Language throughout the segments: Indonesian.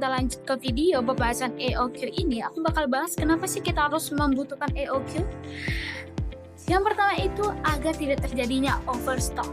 kita lanjut ke video pembahasan EOQ ini, aku bakal bahas kenapa sih kita harus membutuhkan EOQ. Yang pertama itu agar tidak terjadinya overstock.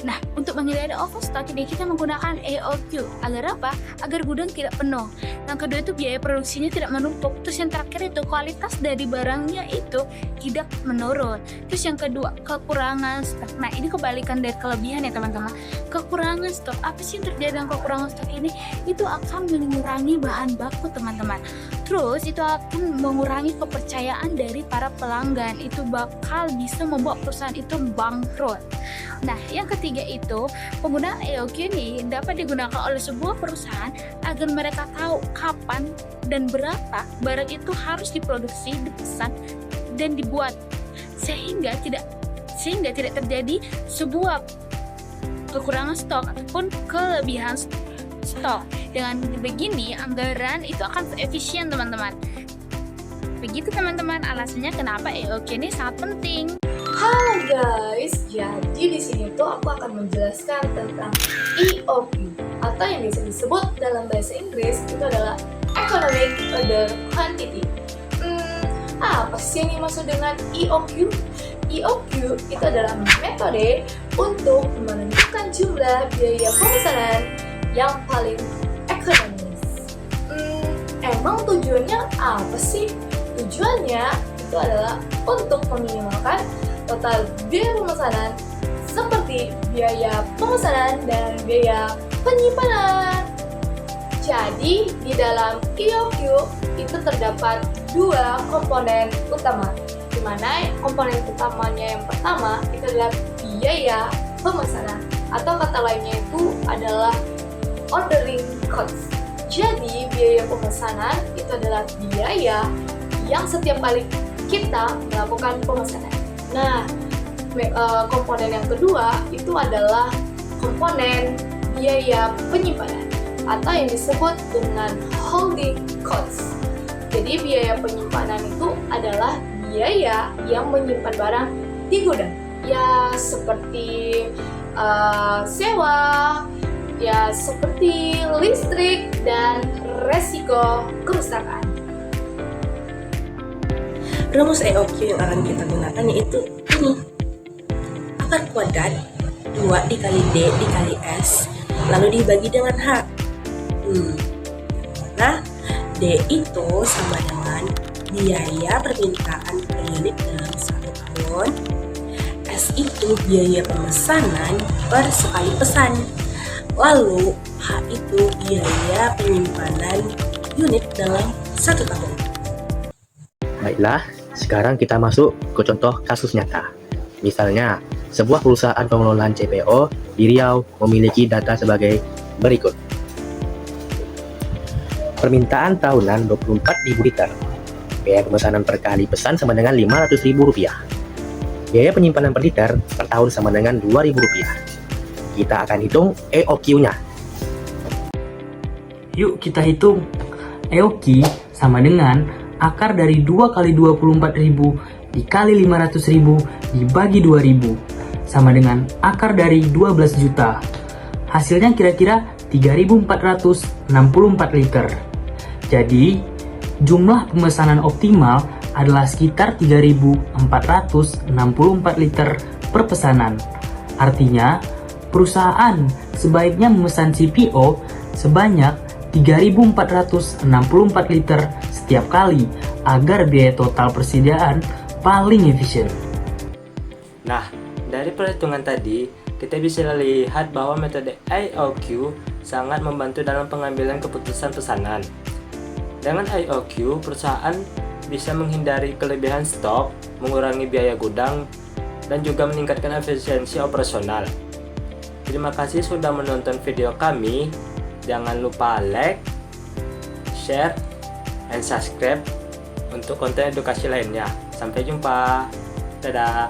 Nah, untuk menghindari overstock ini kita menggunakan EOQ. Agar apa? Agar gudang tidak penuh. Yang kedua itu biaya produksinya tidak menumpuk. Terus yang terakhir itu kualitas dari barangnya itu tidak menurun. Terus yang kedua, kekurangan stok. Nah, ini kebalikan dari kelebihan ya teman-teman. Kekurangan stok. Apa sih yang terjadi dengan kekurangan stok ini? Itu akan mengurangi bahan baku teman-teman. Terus itu akan mengurangi kepercayaan dari para pelanggan. Itu bakal bisa membuat perusahaan itu bangkrut. Nah, yang ketiga itu penggunaan EOQ ini dapat digunakan oleh sebuah perusahaan agar mereka tahu kapan dan berapa barang itu harus diproduksi, dipesan, dan dibuat sehingga tidak terjadi sebuah kekurangan stok ataupun kelebihan stok. Dengan begini anggaran itu akan efisien teman-teman. Begitu teman-teman alasannya kenapa EOQ ini sangat penting. Halo guys, jadi di sini tuh aku akan menjelaskan tentang EOQ atau yang biasa disebut dalam bahasa Inggris itu adalah Economic Order Quantity. Apa sih yang dimaksud dengan EOQ? EOQ itu adalah metode untuk menentukan jumlah biaya pemesanan yang paling ekonomis. Emang tujuannya apa sih? Tujuannya itu adalah untuk meminimalkan total biaya pemesanan seperti biaya pemesanan dan biaya penyimpanan. Jadi di dalam EOQ itu terdapat dua komponen utama, di mana komponen utamanya yang pertama itu adalah biaya pemesanan atau kata lainnya itu adalah ordering cost. Jadi biaya pemesanan itu adalah biaya yang setiap kali kita melakukan pemesanan. Nah, komponen yang kedua itu adalah komponen biaya penyimpanan atau yang disebut dengan holding cost. Jadi biaya penyimpanan itu adalah biaya yang menyimpan barang di gudang. Ya seperti sewa, ya seperti listrik dan resiko kerusakan. Rumus EOQ yang akan kita gunakan yaitu ini. Akar kuadrat 2 dikali D dikali S lalu dibagi dengan H. Nah, D itu sama dengan biaya permintaan per unit dalam 1 tahun. S itu biaya pemesanan per sekali pesan. Lalu H itu biaya penyimpanan unit dalam 1 tahun. Baiklah, sekarang kita masuk ke contoh kasus nyata. Misalnya, sebuah perusahaan pengelolaan CPO di Riau memiliki data sebagai berikut. Permintaan tahunan 24.000 liter. Biaya pemesanan per kali pesan sama dengan Rp500.000. Biaya penyimpanan per liter per tahun sama dengan Rp2.000. Kita akan hitung EOQ-nya. Yuk kita hitung. EOQ sama dengan akar dari 2 kali 24.000 dikali 500.000 dibagi 2.000 sama dengan akar dari 12 juta. Hasilnya kira-kira 3.464 liter. Jadi, jumlah pemesanan optimal adalah sekitar 3.464 liter per pesanan. Artinya, perusahaan sebaiknya memesan CPO sebanyak 3.464 liter setiap kali agar biaya total persediaan paling efisien. Nah, dari perhitungan tadi, kita bisa lihat bahwa metode EOQ sangat membantu dalam pengambilan keputusan pesanan. Dengan EOQ, perusahaan bisa menghindari kelebihan stok, mengurangi biaya gudang, dan juga meningkatkan efisiensi operasional. Terima kasih sudah menonton video kami. Jangan lupa like, share, and subscribe untuk konten edukasi lainnya. Sampai jumpa. Dadah.